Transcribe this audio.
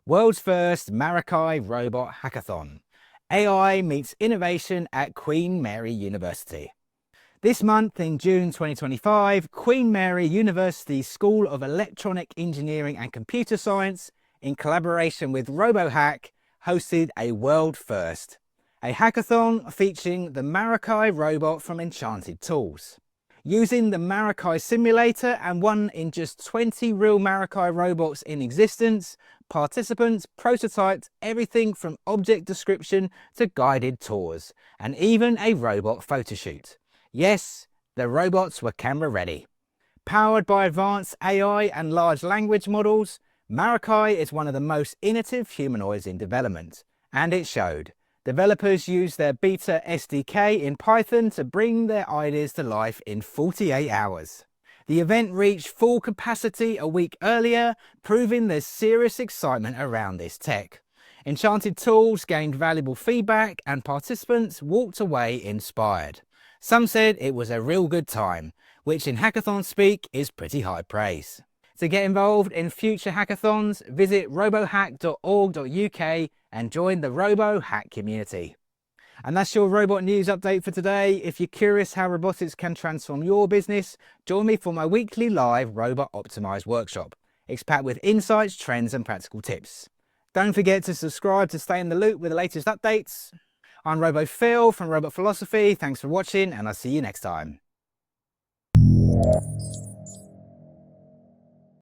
World's first Mirokai robot hackathon. AI meets innovation at Queen Mary University. This month in June 2025, Queen Mary University School of Electronic Engineering and Computer Science, in collaboration with RoboHack, hosted a world first, a hackathon featuring the Mirokai robot from Enchanted Tools. Using the Mirokai simulator and one in just 20 real Mirokai robots in existence, participants prototyped everything from object description to guided tours, and even a robot photoshoot. Yes, the robots were camera ready. Powered by advanced AI and large language models, Mirokai is one of the most innovative humanoids in development, and it showed. Developers used their beta SDK in Python to bring their ideas to life in 48 hours. The event reached full capacity a week earlier, proving there's serious excitement around this tech. Enchanted Tools gained valuable feedback and participants walked away inspired. Some said it was a real good time, which in hackathon speak is pretty high praise. To get involved in future hackathons, visit robohack.org.uk and join the RoboHack community. And that's your robot news update for today. If you're curious how robotics can transform your business, join me for my weekly live Robot Optimized workshop. It's packed with insights, trends and practical tips. Don't forget to subscribe to stay in the loop with the latest updates. I'm RoboPhil from Robot Philosophy. Thanks for watching and I'll see you next time.